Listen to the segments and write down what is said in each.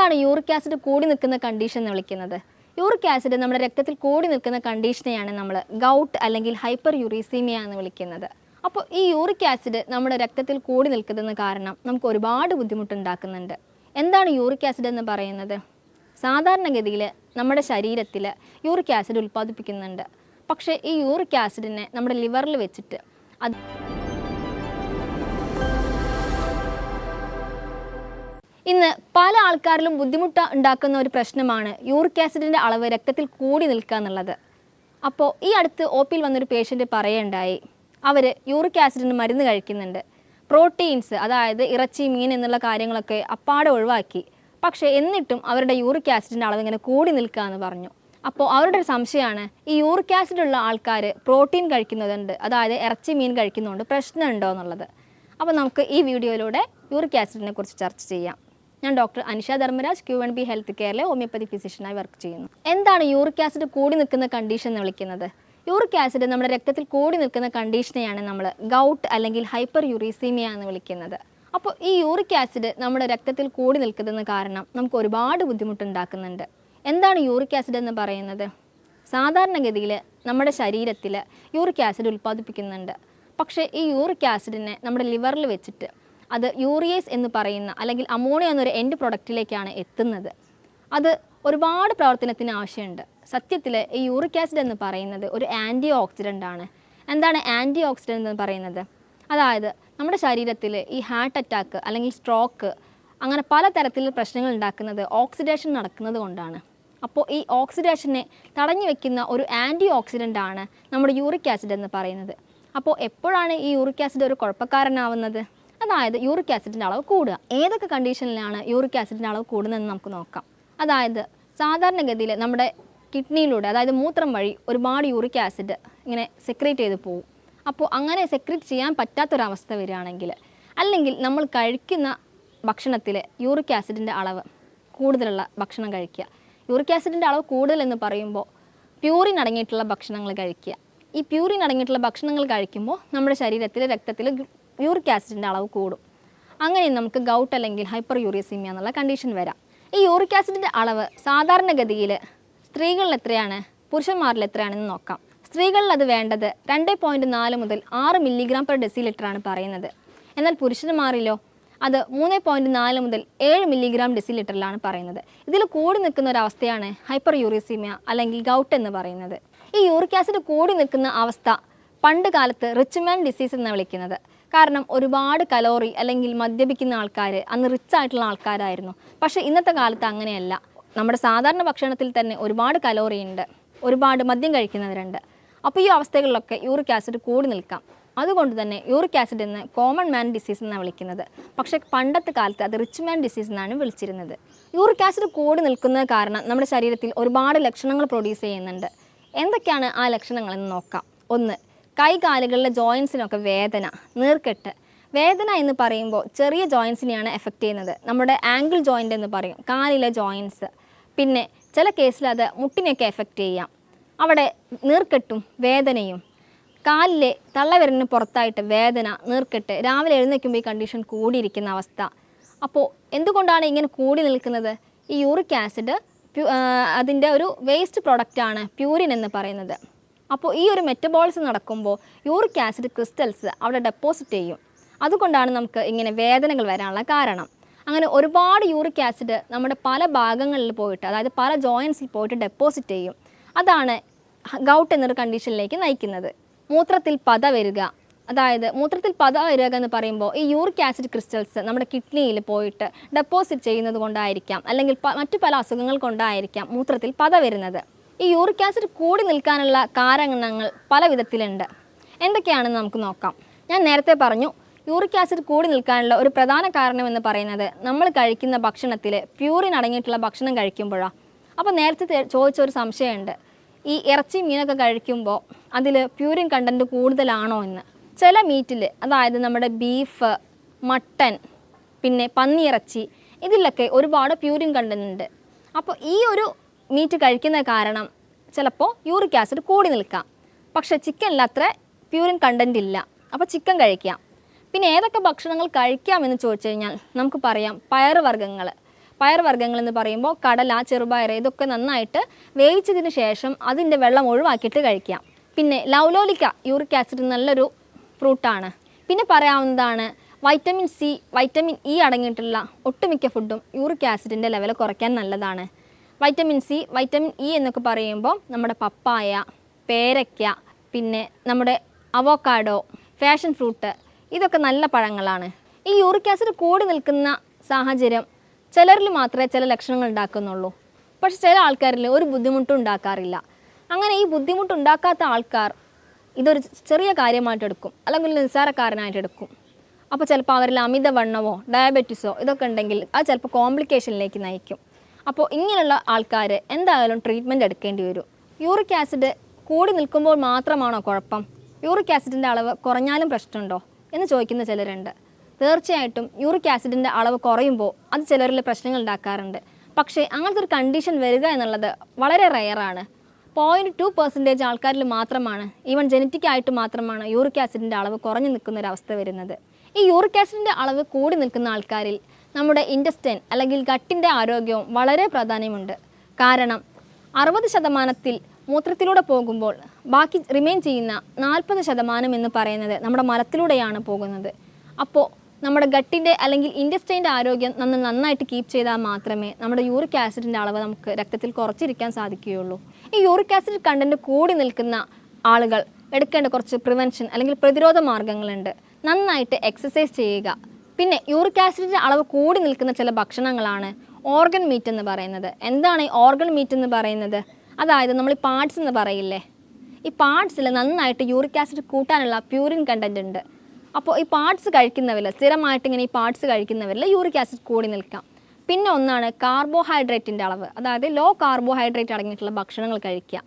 എന്താണ് uric acid കൂടി നിൽക്കുന്ന കണ്ടീഷൻ എന്ന് വിളിക്കുന്നത്? യൂറിക് ആസിഡ് നമ്മുടെ രക്തത്തിൽ കൂടി നിൽക്കുന്ന കണ്ടീഷനെയാണ് നമ്മൾ ഗൗട്ട് അല്ലെങ്കിൽ ഹൈപ്പർ യൂറീസീമിയ എന്ന് വിളിക്കുന്നത്. അപ്പോൾ ഈ യൂറിക് ആസിഡ് നമ്മുടെ രക്തത്തിൽ കൂടി നിൽക്കുന്നതിന് കാരണം നമുക്ക് ഒരുപാട് ബുദ്ധിമുട്ടുണ്ടാക്കുന്നുണ്ട്. എന്താണ് യൂറിക് ആസിഡ് എന്ന് പറയുന്നത്? സാധാരണഗതിയിൽ നമ്മുടെ ശരീരത്തിൽ യൂറിക് ആസിഡ് ഉൽപ്പാദിപ്പിക്കുന്നുണ്ട്. പക്ഷേ ഈ യൂറിക് ആസിഡിനെ നമ്മുടെ ലിവറിൽ വെച്ചിട്ട് ഇന്ന് പല ആൾക്കാരിലും ബുദ്ധിമുട്ട് ഉണ്ടാക്കുന്ന ഒരു പ്രശ്നമാണ് യൂറിക് ആസിഡിൻ്റെ അളവ് രക്തത്തിൽ കൂടി നിൽക്കുക എന്നുള്ളത്. അപ്പോൾ ഈ അടുത്ത് OPയിൽ വന്നൊരു പേഷ്യൻ്റ് പറയുണ്ടായി, അവർ യൂറിക് ആസിഡിന് മരുന്ന് കഴിക്കുന്നുണ്ട്, പ്രോട്ടീൻസ് അതായത് ഇറച്ചി മീൻ എന്നുള്ള കാര്യങ്ങളൊക്കെ അപ്പാടെ ഒഴിവാക്കി, പക്ഷേ എന്നിട്ടും അവരുടെ യൂറിക് ആസിഡിൻ്റെ അളവ് ഇങ്ങനെ കൂടി നിൽക്കുക എന്ന് പറഞ്ഞു. അപ്പോൾ അവരുടെ ഒരു സംശയമാണ്, ഈ യൂറിക് ആസിഡുള്ള ആൾക്കാർ പ്രോട്ടീൻ കഴിക്കുന്നതുണ്ട്, അതായത് ഇറച്ചി മീൻ കഴിക്കുന്നതുകൊണ്ട് പ്രശ്നമുണ്ടോ എന്നുള്ളത്. അപ്പോൾ നമുക്ക് ഈ വീഡിയോയിലൂടെ യൂറിക് ആസിഡിനെ കുറിച്ച് ചർച്ച ചെയ്യാം. ഞാൻ doctor Anisha Dharmaraj, Q&B health കെയറിലെ ഹോമിയോപ്പതി ഫിസിഷ്യനായി വർക്ക് ചെയ്യുന്നു. എന്താണ് യൂറിക് ആസിഡ് കൂടി നിൽക്കുന്ന കണ്ടീഷൻ എന്ന് വിളിക്കുന്നത്? യൂറിക് ആസിഡ് നമ്മുടെ രക്തത്തിൽ കൂടി നിൽക്കുന്ന കണ്ടീഷനെയാണ് നമ്മൾ ഗൗട്ട് അല്ലെങ്കിൽ ഹൈപ്പർ യൂറീസീമിയ എന്ന് വിളിക്കുന്നത്. അപ്പോൾ ഈ യൂറിക് ആസിഡ് നമ്മുടെ രക്തത്തിൽ കൂടി നിൽക്കുന്നതിന് കാരണം നമുക്ക് ഒരുപാട് ബുദ്ധിമുട്ടുണ്ടാക്കുന്നുണ്ട്. എന്താണ് യൂറിക് ആസിഡ് എന്ന് പറയുന്നത്? സാധാരണഗതിയിൽ നമ്മുടെ ശരീരത്തിൽ യൂറിക് ആസിഡ് ഉൽപ്പാദിപ്പിക്കുന്നുണ്ട്. പക്ഷേ ഈ യൂറിക് ആസിഡിനെ നമ്മുടെ ലിവറിൽ വെച്ചിട്ട് അത് യൂറിയേസ് എന്ന് പറയുന്ന അല്ലെങ്കിൽ അമോണിയ എന്നൊരു എൻഡ് പ്രൊഡക്റ്റിലേക്കാണ് എത്തുന്നത്. അത് ഒരുപാട് പ്രവർത്തനത്തിന് ആവശ്യമുണ്ട്. സത്യത്തിൽ ഈ യൂറിക് ആസിഡ് എന്ന് പറയുന്നത് ഒരു ആൻറ്റി ഓക്സിഡൻ്റ് ആണ്. എന്താണ് ആൻറ്റി ഓക്സിഡൻ്റ് എന്ന് പറയുന്നത്? അതായത് നമ്മുടെ ശരീരത്തിൽ ഈ ഹാർട്ട് അറ്റാക്ക് അല്ലെങ്കിൽ സ്ട്രോക്ക് അങ്ങനെ പല തരത്തിലുള്ള പ്രശ്നങ്ങൾ ഉണ്ടാക്കുന്നത് ഓക്സിഡേഷൻ നടക്കുന്നത് കൊണ്ടാണ്. അപ്പോൾ ഈ ഓക്സിഡേഷനെ തടഞ്ഞു വെക്കുന്ന ഒരു ആൻറ്റി ഓക്സിഡൻ്റ് ആണ് നമ്മുടെ യൂറിക് ആസിഡ് എന്ന് പറയുന്നത്. അപ്പോൾ എപ്പോഴാണ് ഈ യൂറിക് ആസിഡ് ഒരു കുഴപ്പക്കാരനാവുന്നത്? അതായത് യൂറിക് ആസിഡിൻ്റെ അളവ് കൂടുക. ഏതൊക്കെ കണ്ടീഷനിലാണ് യൂറിക് ആസിഡിൻ്റെ അളവ് കൂടുന്നതെന്ന് നമുക്ക് നോക്കാം. അതായത് സാധാരണഗതിയിൽ നമ്മുടെ കിഡ്നിയിലൂടെ അതായത് മൂത്രം വഴി ഒരുപാട് യൂറിക് ആസിഡ് ഇങ്ങനെ സെക്രീറ്റ് ചെയ്ത് പോകും. അപ്പോൾ അങ്ങനെ സെക്രീറ്റ് ചെയ്യാൻ പറ്റാത്തൊരവസ്ഥ വരികയാണെങ്കിൽ, അല്ലെങ്കിൽ നമ്മൾ കഴിക്കുന്ന ഭക്ഷണത്തിൽ യൂറിക് ആസിഡിൻ്റെ അളവ് കൂടുതലുള്ള ഭക്ഷണം കഴിക്കുക. യൂറിക് ആസിഡിൻ്റെ അളവ് കൂടുതലെന്ന് പറയുമ്പോൾ പ്യൂറിൻ അടങ്ങിയിട്ടുള്ള ഭക്ഷണങ്ങൾ കഴിക്കുക. ഈ പ്യൂറിൻ അടങ്ങിയിട്ടുള്ള ഭക്ഷണങ്ങൾ കഴിക്കുമ്പോൾ നമ്മുടെ ശരീരത്തിൽ രക്തത്തിൽ യൂറിക് ആസിഡിൻ്റെ അളവ് കൂടും. അങ്ങനെ നമുക്ക് ഗൗട്ട് അല്ലെങ്കിൽ ഹൈപ്പർ യൂറീസീമിയ എന്നുള്ള കണ്ടീഷൻ വരാം. ഈ യൂറിക് ആസിഡിൻ്റെ അളവ് സാധാരണഗതിയിൽ സ്ത്രീകളിൽ എത്രയാണ്, പുരുഷന്മാരിൽ എത്രയാണെന്ന് നോക്കാം. സ്ത്രീകളിൽ അത് വേണ്ടത് 2.4 മുതൽ 6 mg/dL പറയുന്നത്. എന്നാൽ പുരുഷന്മാരിലോ അത് 3.4 മുതൽ 7 mg/dL പറയുന്നത്. ഇതിൽ കൂടി നിൽക്കുന്ന ഒരു അവസ്ഥയാണ് ഹൈപ്പർ യൂറീസീമിയ അല്ലെങ്കിൽ ഗൗട്ട് എന്ന് പറയുന്നത്. ഈ യൂറിക് ആസിഡ് കൂടി നിൽക്കുന്ന അവസ്ഥ പണ്ട് കാലത്ത് റിച്ച് മാൻ ഡിസീസ് എന്ന് വിളിക്കുന്നത്. കാരണം ഒരുപാട് കലോറി അല്ലെങ്കിൽ മദ്യപിക്കുന്ന ആൾക്കാർ അന്ന് റിച്ച് ആയിട്ടുള്ള ആൾക്കാരായിരുന്നു. പക്ഷേ ഇന്നത്തെ കാലത്ത് അങ്ങനെയല്ല. നമ്മുടെ സാധാരണ ഭക്ഷണത്തിൽ തന്നെ ഒരുപാട് കലോറി ഉണ്ട്, ഒരുപാട് മദ്യം കഴിക്കുന്നവരുണ്ട്. അപ്പോൾ ഈ അവസ്ഥകളിലൊക്കെ യൂറിക് ആസിഡ് കൂടി നിൽക്കാം. അതുകൊണ്ട് തന്നെ യൂറിക് ആസിഡ് എന്ന് കോമൺ മാൻ ഡിസീസ് എന്നാണ് വിളിക്കുന്നത്. പക്ഷേ പണ്ടത്തെ കാലത്ത് അത് റിച്ച് മാൻ ഡിസീസ് എന്നാണ് വിളിച്ചിരുന്നത്. യൂറിക് ആസിഡ് കൂടി നിൽക്കുന്നത് കാരണം നമ്മുടെ ശരീരത്തിൽ ഒരുപാട് ലക്ഷണങ്ങൾ പ്രൊഡ്യൂസ് ചെയ്യുന്നുണ്ട്. എന്തൊക്കെയാണ് ആ ലക്ഷണങ്ങളെന്ന് നോക്കാം. 1, കൈകാലുകളിലെ ജോയിൻസിനൊക്കെ വേദന, നീർക്കെട്ട്. വേദന എന്ന് പറയുമ്പോൾ ചെറിയ ജോയിൻസിനെയാണ് എഫക്റ്റ് ചെയ്യുന്നത്. നമ്മുടെ ആംഗിൾ ജോയിൻ്റ് എന്ന് പറയും, കാലിലെ ജോയിൻസ്. പിന്നെ ചില കേസിൽ അത് മുട്ടിനെയൊക്കെ എഫക്റ്റ് ചെയ്യാം. അവിടെ നീർക്കെട്ടും വേദനയും. കാലിലെ തള്ളവിരലിന് പുറത്തായിട്ട് വേദന, നീർക്കെട്ട്, രാവിലെ എഴുന്നേൽക്കുമ്പോൾ ഈ കണ്ടീഷൻ കൂടിയിരിക്കുന്ന അവസ്ഥ. അപ്പോൾ എന്തുകൊണ്ടാണ് ഇങ്ങനെ കൂടി നിൽക്കുന്നത്? ഈ യൂറിക് ആസിഡ് അതിൻ്റെ ഒരു വേസ്റ്റ് പ്രൊഡക്റ്റാണ് പ്യൂരിൻ എന്ന് പറയുന്നത്. അപ്പോൾ ഈ ഒരു മെറ്റബോളിസം നടക്കുമ്പോൾ യൂറിക് ആസിഡ് ക്രിസ്റ്റൽസ് അവിടെ ഡെപ്പോസിറ്റ് ചെയ്യും. അതുകൊണ്ടാണ് നമുക്ക് ഇങ്ങനെ വേദനകൾ വരാനുള്ള കാരണം. അങ്ങനെ ഒരുപാട് യൂറിക് ആസിഡ് നമ്മുടെ പല ഭാഗങ്ങളിൽ പോയിട്ട്, അതായത് പല ജോയിൻസിൽ പോയിട്ട് ഡെപ്പോസിറ്റ് ചെയ്യും. അതാണ് ഗൗട്ട് എന്നൊരു കണ്ടീഷനിലേക്ക് നയിക്കുന്നത്. മൂത്രത്തിൽ പത വരിക, അതായത് മൂത്രത്തിൽ പത വരിക എന്ന് പറയുമ്പോൾ ഈ യൂറിക് ആസിഡ് ക്രിസ്റ്റൽസ് നമ്മുടെ കിഡ്നിയിൽ പോയിട്ട് ഡെപ്പോസിറ്റ് ചെയ്യുന്നത് കൊണ്ടായിരിക്കാം, അല്ലെങ്കിൽ മറ്റു പല അസുഖങ്ങൾ കൊണ്ടായിരിക്കാം മൂത്രത്തിൽ പത വരുന്നത്. ഈ യൂറിക് ആസിഡ് കൂടി നിൽക്കാനുള്ള കാരണങ്ങൾ പല വിധത്തിലുണ്ട്. എന്തൊക്കെയാണെന്ന് നമുക്ക് നോക്കാം. ഞാൻ നേരത്തെ പറഞ്ഞു, യൂറിക് ആസിഡ് കൂടി നിൽക്കാനുള്ള ഒരു പ്രധാന കാരണമെന്ന് പറയുന്നത് നമ്മൾ കഴിക്കുന്ന ഭക്ഷണത്തിൽ പ്യൂറിൻ അടങ്ങിയിട്ടുള്ള ഭക്ഷണം കഴിക്കുമ്പോഴാണ്. അപ്പോൾ നേരത്തെ ചോദിച്ചൊരു സംശയമുണ്ട്, ഈ ഇറച്ചി മീനൊക്കെ കഴിക്കുമ്പോൾ അതിൽ പ്യൂരിൻ കണ്ടൻറ്റ് കൂടുതലാണോ എന്ന്. ചില മീറ്റിൽ, അതായത് നമ്മുടെ ബീഫ്, മട്ടൻ, പിന്നെ പന്നിയിറച്ചി, ഇതിലൊക്കെ ഒരുപാട് പ്യൂരിൻ കണ്ടൻറ്റ് ഉണ്ട്. അപ്പോൾ ഈ ഒരു മീറ്റ് കഴിക്കുന്ന കാരണം ചിലപ്പോൾ യൂറിക് ആസിഡ് കൂടി നിൽക്കാം. പക്ഷേ ചിക്കനിൽ അത്ര പ്യൂരിൻ കണ്ടൻറ്റ് ഇല്ല. അപ്പോൾ ചിക്കൻ കഴിക്കാം. പിന്നെ ഏതൊക്കെ ഭക്ഷണങ്ങൾ കഴിക്കാമെന്ന് ചോദിച്ചു കഴിഞ്ഞാൽ നമുക്ക് പറയാം, പയറുവർഗ്ഗങ്ങൾ. പയർവർഗ്ഗങ്ങൾ എന്ന് പറയുമ്പോൾ കടല, ചെറുപയർ ഇതൊക്കെ നന്നായിട്ട് വേവിച്ചതിന് ശേഷം അതിൻ്റെ വെള്ളം ഒഴിവാക്കിയിട്ട് കഴിക്കാം. പിന്നെ ലൗലോലിക്ക യൂറിക് ആസിഡ് നല്ലൊരു ഫ്രൂട്ടാണ്. പിന്നെ പറയാവുന്നതാണ് വൈറ്റമിൻ സി, വൈറ്റമിൻ ഇ അടങ്ങിയിട്ടുള്ള ഒട്ടുമിക്ക ഫുഡും യൂറിക് ആസിഡിൻ്റെ ലെവൽ കുറയ്ക്കാൻ നല്ലതാണ്. വൈറ്റമിൻ സി, വൈറ്റമിൻ ഇ എന്നൊക്കെ പറയുമ്പോൾ നമ്മുടെ പപ്പായ, പേരയ്ക്ക, പിന്നെ നമ്മുടെ അവോക്കാഡോ, ഫാഷൻ ഫ്രൂട്ട് ഇതൊക്കെ നല്ല പഴങ്ങളാണ്. ഈ യൂറിക് ആസിഡ് കൂടി നിൽക്കുന്ന സാഹചര്യം ചിലരിൽ മാത്രമേ ചില ലക്ഷണങ്ങൾ ഉണ്ടാക്കുന്നുള്ളൂ. പക്ഷെ ചില ആൾക്കാരിൽ ഒരു ബുദ്ധിമുട്ടും ഉണ്ടാക്കാറില്ല. അങ്ങനെ ഈ ബുദ്ധിമുട്ടുണ്ടാക്കാത്ത ആൾക്കാർ ഇതൊരു ചെറിയ കാര്യമായിട്ട് എടുക്കും, അല്ലെങ്കിൽ നിസ്സാരക്കാരനായിട്ട് എടുക്കും. അപ്പോൾ ചിലപ്പോൾ അവരിൽ അമിതവണ്ണമോ ഡയബറ്റീസോ ഇതൊക്കെ ഉണ്ടെങ്കിൽ അത് ചിലപ്പോൾ കോംപ്ലിക്കേഷനിലേക്ക് നയിക്കും. അപ്പോൾ ഇങ്ങനെയുള്ള ആൾക്കാർ എന്തായാലും ട്രീറ്റ്മെൻറ്റ് എടുക്കേണ്ടി വരും. യൂറിക് ആസിഡ് കൂടി നിൽക്കുമ്പോൾ മാത്രമാണോ കുഴപ്പം? യൂറിക് ആസിഡിൻ്റെ അളവ് കുറഞ്ഞാലും പ്രശ്നമുണ്ടോ എന്ന് ചോദിക്കുന്ന ചിലരുണ്ട്. തീർച്ചയായിട്ടും യൂറിക് ആസിഡിൻ്റെ അളവ് കുറയുമ്പോൾ അത് ചിലരിൽ പ്രശ്നങ്ങൾ ഉണ്ടാക്കാറുണ്ട്. പക്ഷേ അങ്ങനത്തെ ഒരു കണ്ടീഷൻ വരിക എന്നുള്ളത് വളരെ റെയറാണ്. 0.2% ആൾക്കാരിൽ മാത്രമാണ്, ഈവൻ ജനറ്റിക്കായിട്ട് മാത്രമാണ് യൂറിക് ആസിഡിൻ്റെ അളവ് കുറഞ്ഞു നിൽക്കുന്ന ഒരു അവസ്ഥ വരുന്നത്. ഈ യൂറിക് ആസിഡിൻ്റെ അളവ് കൂടി നിൽക്കുന്ന ആൾക്കാരിൽ നമ്മുടെ ഇൻറ്റസ്റ്റൈൻ അല്ലെങ്കിൽ ഗട്ടിൻ്റെ ആരോഗ്യവും വളരെ പ്രാധാന്യമുണ്ട്. കാരണം 60% മൂത്രത്തിലൂടെ പോകുമ്പോൾ ബാക്കി റിമെയിൻ ചെയ്യുന്ന 40% എന്ന് പറയുന്നത് നമ്മുടെ മലത്തിലൂടെയാണ് പോകുന്നത്. അപ്പോൾ നമ്മുടെ ഗട്ടിൻ്റെ അല്ലെങ്കിൽ ഇൻറ്റസ്റ്റൈൻ്റെ ആരോഗ്യം നന്നായിട്ട് കീപ്പ് ചെയ്താൽ മാത്രമേ നമ്മുടെ യൂറിക് ആസിഡിൻ്റെ അളവ് നമുക്ക് രക്തത്തിൽ കുറച്ചിരിക്കാൻ സാധിക്കുകയുള്ളൂ. ഈ യൂറിക് ആസിഡ് കണ്ടൻറ്റ് കൂടി നിൽക്കുന്ന ആളുകൾ എടുക്കേണ്ട കുറച്ച് പ്രിവെൻഷൻ അല്ലെങ്കിൽ പ്രതിരോധ മാർഗ്ഗങ്ങളുണ്ട്. നന്നായിട്ട് എക്സസൈസ് ചെയ്യുക. പിന്നെ യൂറിക് ആസിഡിൻ്റെ അളവ് കൂടി നിൽക്കുന്ന ചില ഭക്ഷണങ്ങളാണ് ഓർഗൻ മീറ്റ് എന്ന് പറയുന്നത്. എന്താണ് ഈ ഓർഗൻ മീറ്റ് എന്ന് പറയുന്നത്? അതായത് നമ്മൾ ഈ പാർട്സ് എന്ന് പറയില്ലേ, ഈ പാർട്സിൽ നന്നായിട്ട് യൂറിക് ആസിഡ് കൂട്ടാനുള്ള പ്യൂരിൻ കണ്ടൻറ്റ് ഉണ്ട്. അപ്പോൾ ഈ പാർട്സ് കഴിക്കുന്നവരിൽ, സ്ഥിരമായിട്ട് ഇങ്ങനെ ഈ പാർട്സ് കഴിക്കുന്നവരിൽ യൂറിക് ആസിഡ് കൂടി നിൽക്കാം. പിന്നെ ഒന്നാണ് കാർബോഹൈഡ്രേറ്റിൻ്റെ അളവ്, അതായത് ലോ കാർബോഹൈഡ്രേറ്റ് അടങ്ങിയിട്ടുള്ള ഭക്ഷണങ്ങൾ കഴിക്കുക.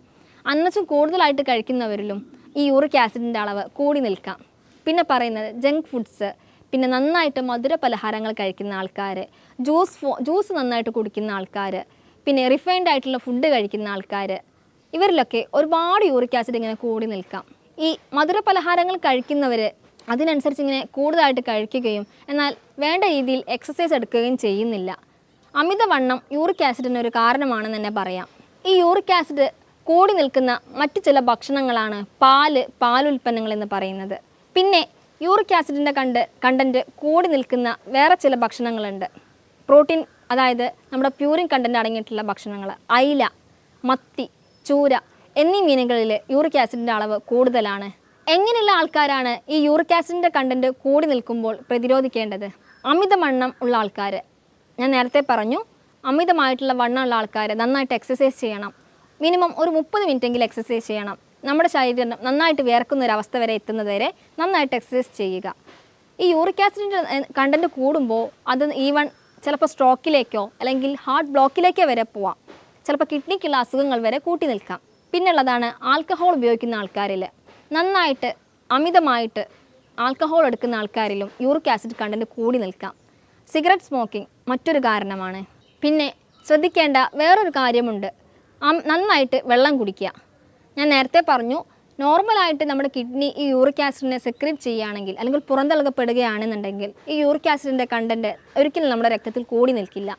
അന്നച്ചും കൂടുതലായിട്ട് കഴിക്കുന്നവരിലും ഈ യൂറിക് ആസിഡിൻ്റെ അളവ് കൂടി നിൽക്കാം. പിന്നെ പറയുന്നത് ജങ്ക് ഫുഡ്സ്, പിന്നെ നന്നായിട്ട് മധുര പലഹാരങ്ങൾ കഴിക്കുന്ന ആൾക്കാർ, ജ്യൂസ് നന്നായിട്ട് കുടിക്കുന്ന ആൾക്കാർ, പിന്നെ റിഫൈൻഡ് ആയിട്ടുള്ള ഫുഡ് കഴിക്കുന്ന ആൾക്കാർ, ഇവരിലൊക്കെ ഒരുപാട് യൂറിക് ആസിഡ് ഇങ്ങനെ കൂടി നിൽക്കാം. ഈ മധുര പലഹാരങ്ങൾ കഴിക്കുന്നവർ അതിനനുസരിച്ച് ഇങ്ങനെ കൂടുതലായിട്ട് കഴിക്കുകയും എന്നാൽ വേണ്ട രീതിയിൽ എക്സസൈസ് എടുക്കുകയും ചെയ്യുന്നില്ല. അമിതവണ്ണം യൂറിക് ആസിഡിന് ഒരു കാരണമാണെന്ന് തന്നെ പറയാം. ഈ യൂറിക് ആസിഡ് കൂടി നിൽക്കുന്ന മറ്റു ചില ഭക്ഷണങ്ങളാണ് പാലുൽപ്പന്നങ്ങൾ എന്ന് പറയുന്നത്. പിന്നെ യൂറിക് ആസിഡിൻ്റെ കണ്ടൻറ്റ് കൂടി നിൽക്കുന്ന വേറെ ചില ഭക്ഷണങ്ങളുണ്ട്. പ്രോട്ടീൻ, അതായത് നമ്മുടെ പ്യൂരിൻ കണ്ടൻറ്റ് അടങ്ങിയിട്ടുള്ള ഭക്ഷണങ്ങൾ, അയില, മത്തി, ചൂര എന്നീ മീനുകളിൽ യൂറിക് ആസിഡിൻ്റെ അളവ് കൂടുതലാണ്. എങ്ങനെയുള്ള ആൾക്കാരാണ് ഈ യൂറിക് ആസിഡിൻ്റെ കണ്ടൻറ്റ് കൂടി നിൽക്കുമ്പോൾ പ്രതിരോധിക്കേണ്ടത്? അമിതവണ്ണം ഉള്ള ആൾക്കാർ, ഞാൻ നേരത്തെ പറഞ്ഞു, അമിതമായിട്ടുള്ള വണ്ണമുള്ള ആൾക്കാർ നന്നായിട്ട് എക്സസൈസ് ചെയ്യണം. മിനിമം ഒരു 30 മിനിറ്റെങ്കിലും എക്സസൈസ് ചെയ്യണം. നമ്മുടെ ശരീരം നന്നായിട്ട് വിയർക്കുന്ന ഒരു അവസ്ഥ വരെ എത്തുന്നത് വരെ നന്നായിട്ട് എക്സസൈസ് ചെയ്യുക. ഈ യൂറിക് ആസിഡിൻ്റെ കണ്ടൻറ്റ് കൂടുമ്പോൾ അത് ഈവൺ ചിലപ്പോൾ സ്ട്രോക്കിലേക്കോ അല്ലെങ്കിൽ ഹാർട്ട് ബ്ലോക്കിലേക്കോ വരെ പോവാം. ചിലപ്പോൾ കിഡ്നിക്കുള്ള അസുഖങ്ങൾ വരെ കൂട്ടി നിൽക്കാം. പിന്നുള്ളതാണ് ആൽക്കഹോൾ ഉപയോഗിക്കുന്ന ആൾക്കാരിൽ. നന്നായിട്ട് അമിതമായിട്ട് ആൽക്കഹോൾ എടുക്കുന്ന ആൾക്കാരിലും യൂറിക് ആസിഡ് കണ്ടൻറ്റ് കൂടി നിൽക്കാം. സിഗരറ്റ് സ്മോക്കിംഗ് മറ്റൊരു കാരണമാണ്. പിന്നെ ശ്രദ്ധിക്കേണ്ട വേറൊരു കാര്യമുണ്ട്, നന്നായിട്ട് വെള്ളം കുടിക്കുക. ഞാൻ നേരത്തെ പറഞ്ഞു, നോർമലായിട്ട് നമ്മുടെ കിഡ്നി ഈ യൂറിക് ആസിഡിനെ സെക്രീറ്റ് ചെയ്യുകയാണെങ്കിൽ അല്ലെങ്കിൽ പുറന്തള്ളപ്പെടുകയാണെന്നുണ്ടെങ്കിൽ ഈ യൂറിക് ആസിഡിൻ്റെ കണ്ടൻറ്റ് ഒരിക്കലും നമ്മുടെ രക്തത്തിൽ കൂടി നിൽക്കില്ല.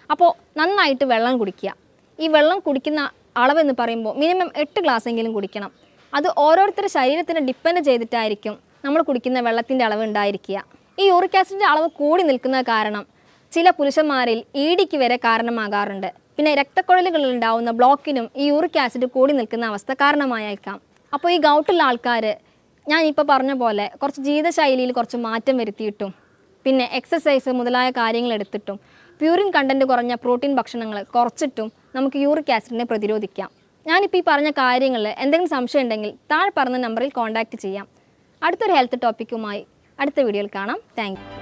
അപ്പോൾ നന്നായിട്ട് വെള്ളം കുടിക്കുക. ഈ വെള്ളം കുടിക്കുന്ന അളവെന്ന് പറയുമ്പോൾ മിനിമം 8 ഗ്ലാസ്സെങ്കിലും കുടിക്കണം. അത് ഓരോരുത്തരുടെ ശരീരത്തിന് ഡിപ്പെൻഡ് ചെയ്തിട്ടായിരിക്കും നമ്മൾ കുടിക്കുന്ന വെള്ളത്തിൻ്റെ അളവ് ഉണ്ടായിരിക്കുക. ഈ യൂറിക് ആസിഡിൻ്റെ അളവ് കൂടി നിൽക്കുന്ന കാരണം ചില പുരുഷന്മാരിൽ EDക്ക് വരെ കാരണമാകാറുണ്ട്. പിന്നെ രക്തക്കുഴലുകളിൽ ഉണ്ടാവുന്ന ബ്ലോക്കിനും ഈ യൂറിക് ആസിഡ് കൂടി നിൽക്കുന്ന അവസ്ഥ കാരണമായേക്കാം. അപ്പോൾ ഈ ഗൗട്ടുള്ള ആൾക്കാർ ഞാനിപ്പോൾ പറഞ്ഞ പോലെ കുറച്ച് ജീവിതശൈലിയിൽ കുറച്ച് മാറ്റം വരുത്തിയിട്ടും പിന്നെ എക്സസൈസ് മുതലായ കാര്യങ്ങൾ എടുത്തിട്ടും പ്യൂരിൻ കണ്ടൻറ്റ് കുറഞ്ഞ പ്രോട്ടീൻ ഭക്ഷണങ്ങൾ കുറച്ചിട്ടും നമുക്ക് യൂറിക് ആസിഡിനെ പ്രതിരോധിക്കാം. ഞാനിപ്പോൾ ഈ പറഞ്ഞ കാര്യങ്ങളിൽ എന്തെങ്കിലും സംശയം ഉണ്ടെങ്കിൽ താഴെ പറഞ്ഞ നമ്പറിൽ കോൺടാക്റ്റ് ചെയ്യാം. അടുത്തൊരു ഹെൽത്ത് ടോപ്പിക്കുമായി അടുത്ത വീഡിയോയിൽ കാണാം. Thank you.